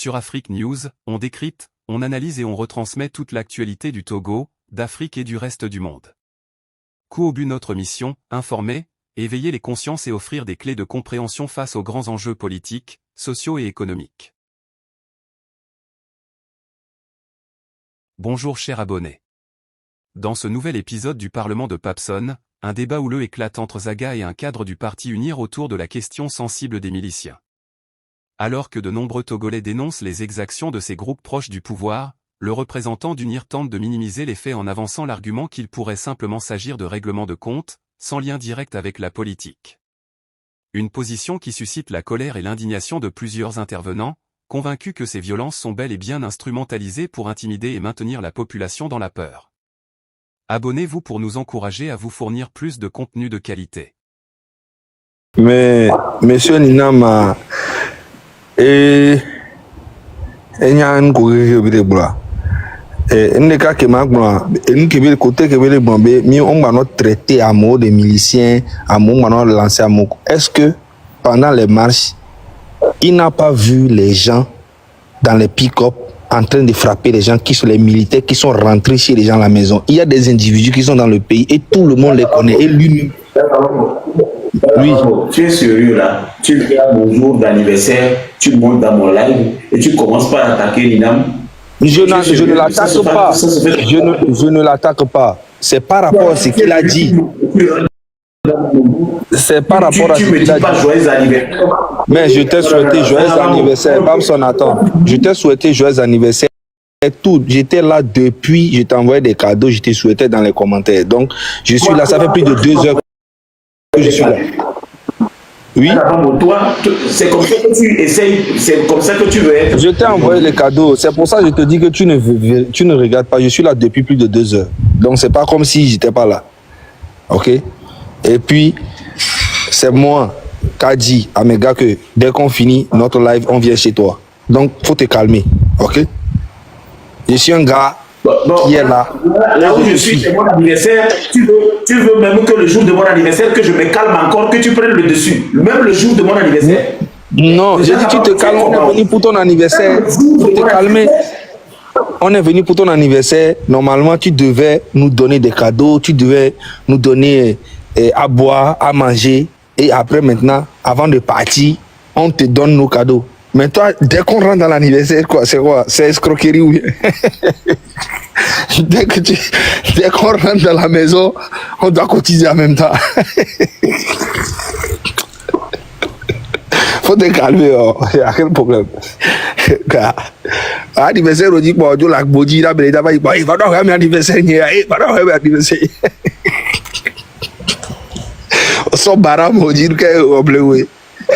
Sur Afrique News, on décrypte, on analyse et on retransmet toute l'actualité du Togo, d'Afrique et du reste du monde. Coup au but notre mission, informer, éveiller les consciences et offrir des clés de compréhension face aux grands enjeux politiques, sociaux et économiques. Bonjour chers abonnés. Dans ce nouvel épisode du Parlement de Papson, un débat houleux éclate entre Zaga et un cadre du parti UNIR autour de la question sensible des miliciens. Alors que de nombreux Togolais dénoncent les exactions de ces groupes proches du pouvoir, le représentant d'UNIR tente de minimiser les faits en avançant l'argument qu'il pourrait simplement s'agir de règlement de compte, sans lien direct avec la politique. Une position qui suscite la colère et l'indignation de plusieurs intervenants, convaincus que ces violences sont bel et bien instrumentalisées pour intimider et maintenir la population dans la peur. Abonnez-vous pour nous encourager à vous fournir plus de contenu de qualité. Mais, monsieur Ninama, il y a un côté on va notre traiter à mot des miliciens, à mot on lancer à mot. Est-ce que pendant les marches, il n'a pas vu les gens dans les pick-up en train de frapper les gens qui sont les militaires qui sont rentrés chez les gens à la maison? Il y a des individus qui sont dans le pays et tout le monde les connaît. Et lui, oui. Tu es sérieux là? Tu regardes mon jour d'anniversaire, tu montes dans mon live et tu commences par attaquer l'INAM. Je ne l'attaque pas. Je ne l'attaque pas. C'est par rapport à ce qu'il a dit. C'est par rapport à ce qu'il a dit. Joyeux anniversaire. Mais je t'ai souhaité joyeux anniversaire. Babson, attends. Je t'ai souhaité joyeux anniversaire. Tout. J'étais là depuis. Je t'ai envoyé des cadeaux. Je t'ai souhaité dans les commentaires. Donc, je suis là. Ça fait plus de 2 heures que je suis là. Oui. Toi, c'est comme ça que tu essayes, c'est comme ça que tu veux être. Je t'ai envoyé les cadeaux. C'est pour ça que je te dis que tu ne regardes pas. Je suis là depuis plus de 2 heures. Donc, c'est pas comme si j'étais pas là. OK? Et puis, c'est moi qui a dit à mes gars que dès qu'on finit notre live, on vient chez toi. Donc, faut te calmer. OK? Je suis un gars qui est là. Là où je suis, c'est mon anniversaire. Tu veux même que le jour de mon anniversaire, que je me calme encore, que tu prennes le dessus. Même le jour de mon anniversaire. Non, j'ai dit tu te calmes. On est venu pour ton anniversaire. Faut te calmer. On est venu pour ton anniversaire. Normalement, tu devais nous donner des cadeaux. Tu devais nous donner à boire, à manger. Et après, maintenant, avant de partir, on te donne nos cadeaux. Mais toi, dès qu'on rentre dans l'anniversaire, c'est quoi? C'est escroquerie, oui. Dès qu'on rentre dans la maison, on doit cotiser en même temps. Faut te calmer, il n'y a quel problème. Anniversaire, on dit que bon, la body, là, il va donc avoir un anniversaire, il va donc avoir un anniversaire. On s'en barre, on dit qu'on bleu, oui. Au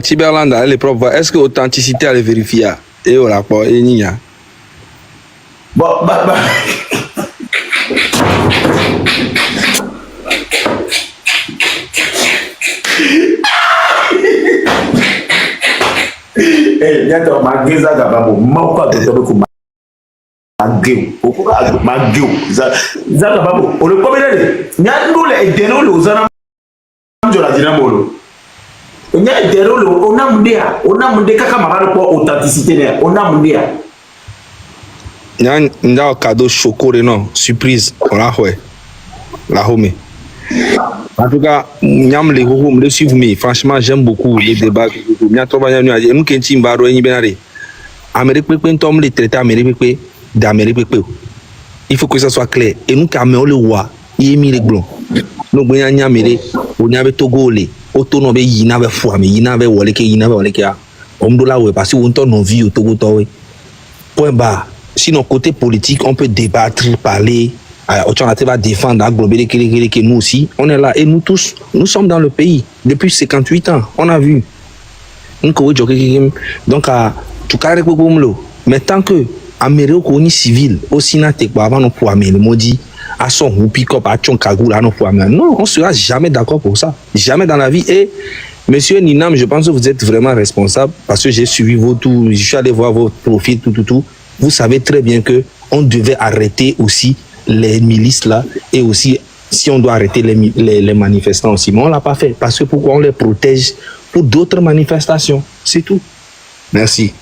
Tiberland, les propres. Est-ce que l'authenticité elle est vérifiée? Et voilà quoi, et Nia. Bon, eh, d'accord, ma gueule, ça va bon. Moi, pas de temps pour ma gueule. Ma gueule. Ça va bon. On le peut dire. Il y a nous les dénons les ans de la dynamo. Il y a des rôles. On a mondé kaka marano pour authenticité. On a mondé. Il y a un cadeau chocolat, non? Surprise. On l'a fait. La home. En tout cas, Nyam les gros me suivent, mais franchement, j'aime beaucoup les débats. Nous qui Baro et Benare. Amérique Pékin tombe les traités Amérique d'Amérique. Il faut que ça soit clair. Et nous, Caméo le roi, il est mis les blancs. Nous, Nyamere, on y avait Togo, Otono, il n'avait foi, mais il n'avait Waleke, il n'avait Waleke. On me doit parce qu'on t'en vie au Togo. Point barre. Sinon, côté politique, on peut débattre, parler. On va défendre nous aussi, on est là et nous tous, nous sommes dans le pays depuis 58 ans, on a vu. Donc, tout cas, mais tant que Amérique est civil, aussi n'a pas avant pour Amérique, maudit, à son ou pick-up, à son cagou, là, non, on ne sera jamais d'accord pour ça. Jamais dans la vie. Et, monsieur Ninam, je pense que vous êtes vraiment responsable parce que j'ai suivi vos tours, je suis allé voir votre profil, tout. Vous savez très bien que on devait arrêter aussi les milices là et aussi si on doit arrêter les manifestants aussi. Mais on ne l'a pas fait parce que pourquoi on les protège pour d'autres manifestations. C'est tout. Merci.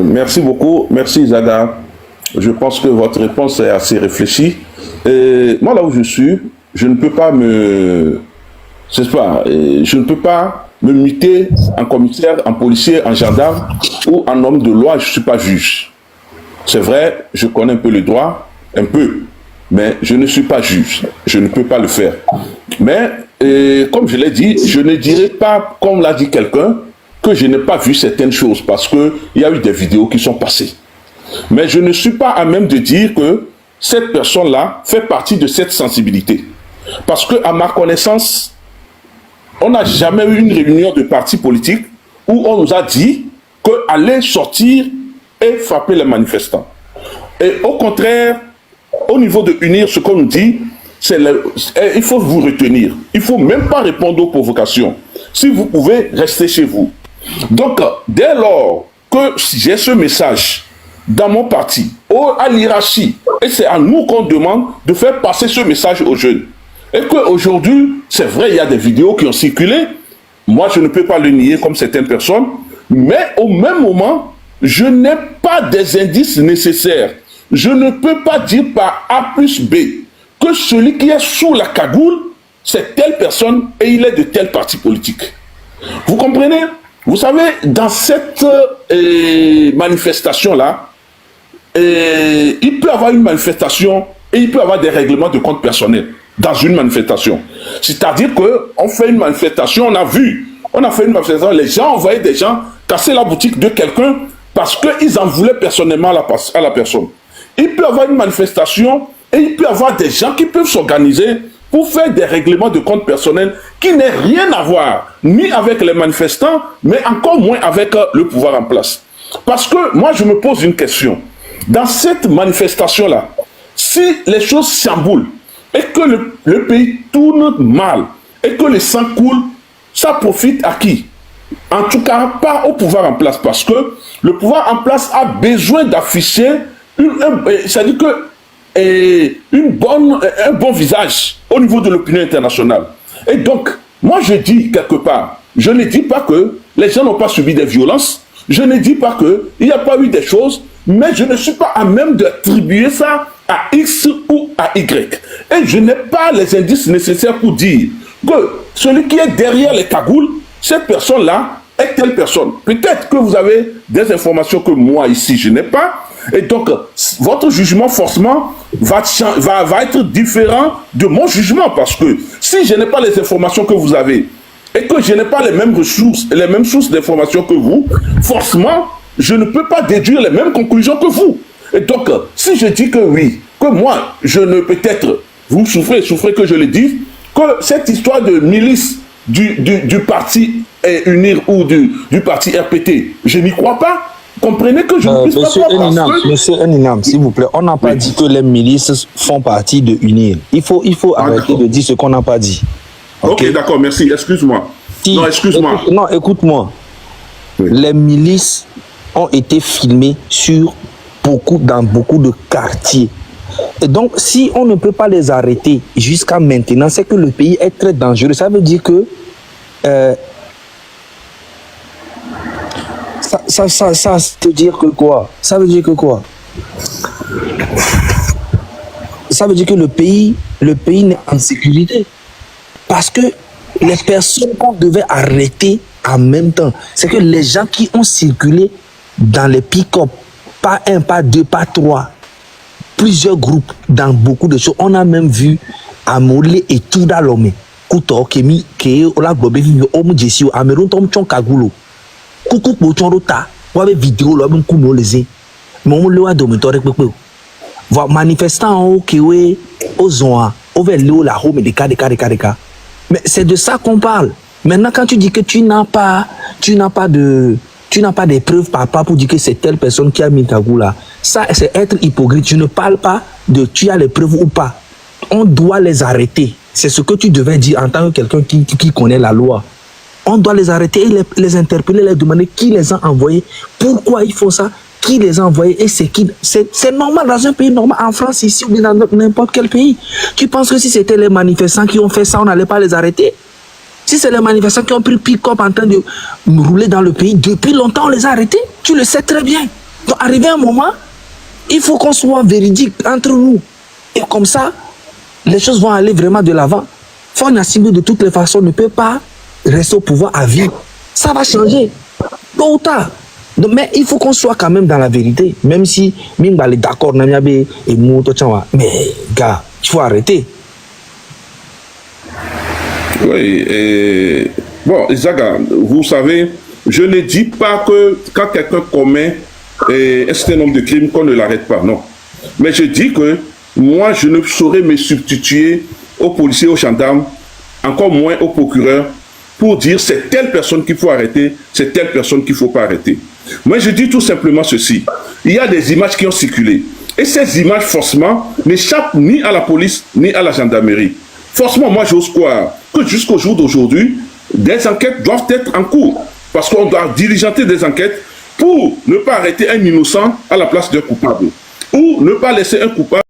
Merci beaucoup. Merci Zaga. Je pense que votre réponse est assez réfléchie. Et moi, là où je suis, je ne peux pas me muter en commissaire, en policier, en gendarme ou en homme de loi. Je ne suis pas juge. C'est vrai, je connais un peu le droit, mais je ne suis pas juge. Je ne peux pas le faire. Mais, comme je l'ai dit, je ne dirai pas, comme l'a dit quelqu'un, que je n'ai pas vu certaines choses parce qu'il y a eu des vidéos qui sont passées. Mais je ne suis pas à même de dire que cette personne-là fait partie de cette sensibilité. Parce que, à ma connaissance, on n'a jamais eu une réunion de partis politiques où on nous a dit qu'aller sortir et frapper les manifestants. Et au contraire, au niveau de unir, ce qu'on nous dit, il faut vous retenir. Il ne faut même pas répondre aux provocations. Si vous pouvez, rester chez vous. Donc, dès lors que j'ai ce message dans mon parti, à l'hierarchie, et c'est à nous qu'on demande de faire passer ce message aux jeunes. Et qu'aujourd'hui, c'est vrai, il y a des vidéos qui ont circulé. Moi, je ne peux pas le nier comme certaines personnes. Mais au même moment, je n'ai pas des indices nécessaires. Je ne peux pas dire par A plus B que celui qui est sous la cagoule, c'est telle personne et il est de tel parti politique. Vous comprenez? Vous savez, dans cette manifestation-là, il peut y avoir une manifestation et il peut y avoir des règlements de compte personnel dans une manifestation. C'est-à-dire qu'on fait une manifestation, on a fait une manifestation, les gens envoyaient des gens casser la boutique de quelqu'un parce qu'ils en voulaient personnellement à la personne. Il peut y avoir une manifestation et il peut y avoir des gens qui peuvent s'organiser pour faire des règlements de compte personnel qui n'aient rien à voir ni avec les manifestants, mais encore moins avec le pouvoir en place. Parce que moi, je me pose une question. Dans cette manifestation-là, si les choses chamboulent et que le pays tourne mal et que le sang coule, ça profite à qui? En tout cas, pas au pouvoir en place, parce que le pouvoir en place a besoin d'afficher c'est-à-dire que un bon visage au niveau de l'opinion internationale. Et donc, moi je dis quelque part, je ne dis pas que les gens n'ont pas subi des violences, je ne dis pas qu'il n'y a pas eu des choses, mais je ne suis pas à même d'attribuer ça à X ou à Y. Et je n'ai pas les indices nécessaires pour dire que celui qui est derrière les cagoules, cette personne-là est telle personne. Peut-être que vous avez des informations que moi ici je n'ai pas, et donc votre jugement forcément va être différent de mon jugement, parce que si je n'ai pas les informations que vous avez et que je n'ai pas les mêmes sources d'informations que vous, forcément je ne peux pas déduire les mêmes conclusions que vous. Et donc si je dis que oui, que moi je ne, peut-être vous souffrez que je le dise, que cette histoire de milice du parti Unir ou du parti RPT, je n'y crois pas. Comprenez que je ne puisse pas croire. Monsieur Eninam, s'il vous plaît, on n'a pas dit que les milices font partie de Unir. Il faut arrêter de dire ce qu'on n'a pas dit. Ok, d'accord, merci. Excuse-moi. Non, excuse-moi. Non, écoute-moi. Oui. Les milices ont été filmées dans beaucoup de quartiers. Et donc, si on ne peut pas les arrêter jusqu'à maintenant, c'est que le pays est très dangereux. Ça veut dire que ça veut dire que quoi? Ça veut dire que quoi? Ça veut dire que le pays n'est en sécurité. Parce que les personnes qu'on devait arrêter en même temps, c'est que les gens qui ont circulé dans les pick-up, pas un, pas deux, pas trois, plusieurs groupes dans beaucoup de choses. On a même vu Amolé et Touda Lomé. Kouto, Kemi, Keye, Ola Globe, Omu Jesio, Ameron Tom Chon Kagulo. Koukou Pochon Rota, Wabe vidéo, Lobum Kouno Leze. Mon Loa Domitore Pepe. Voir manifestants au Kewe, au Zoa, au Vélo, la Home, des cas. Mais c'est de ça qu'on parle. Maintenant, quand tu dis que tu n'as pas des preuves par rapport pour dire que c'est telle personne qui a mis Kagou là, ça c'est être hypocrite. Je ne parle pas de tu as les preuves ou pas. On doit les arrêter. C'est ce que tu devais dire en tant que quelqu'un qui connaît la loi. On doit les arrêter et les interpeller, les demander qui les a envoyés, pourquoi ils font ça, qui les a envoyés et c'est qui. C'est normal dans un pays normal, en France ici ou bien dans n'importe quel pays. Tu penses que si c'était les manifestants qui ont fait ça, on n'allait pas les arrêter? Si c'est les manifestants qui ont pris pick-up en train de rouler dans le pays, depuis longtemps on les a arrêtés. Tu le sais très bien. Donc arrivé un moment, il faut qu'on soit véridique entre nous. Et comme ça, les choses vont aller vraiment de l'avant. Faure Gnassingbé de toutes les façons ne peut pas rester au pouvoir à vie. Ça va changer, tôt ou tard. Donc, mais il faut qu'on soit quand même dans la vérité. Même si Mingba est d'accord, mais gars, il faut arrêter. Oui, et bon, Zaga, vous savez, je ne dis pas que quand quelqu'un commet un certain nombre de crimes, qu'on ne l'arrête pas, non. Mais je dis que moi, je ne saurais me substituer aux policiers, aux gendarmes, encore moins aux procureurs, pour dire c'est telle personne qu'il faut arrêter, c'est telle personne qu'il ne faut pas arrêter. Moi, je dis tout simplement ceci. Il y a des images qui ont circulé. Et ces images, forcément, n'échappent ni à la police, ni à la gendarmerie. Forcément, moi, j'ose croire que jusqu'au jour d'aujourd'hui, des enquêtes doivent être en cours. Parce qu'on doit diligenter des enquêtes pour ne pas arrêter un innocent à la place d'un coupable. Ou ne pas laisser un coupable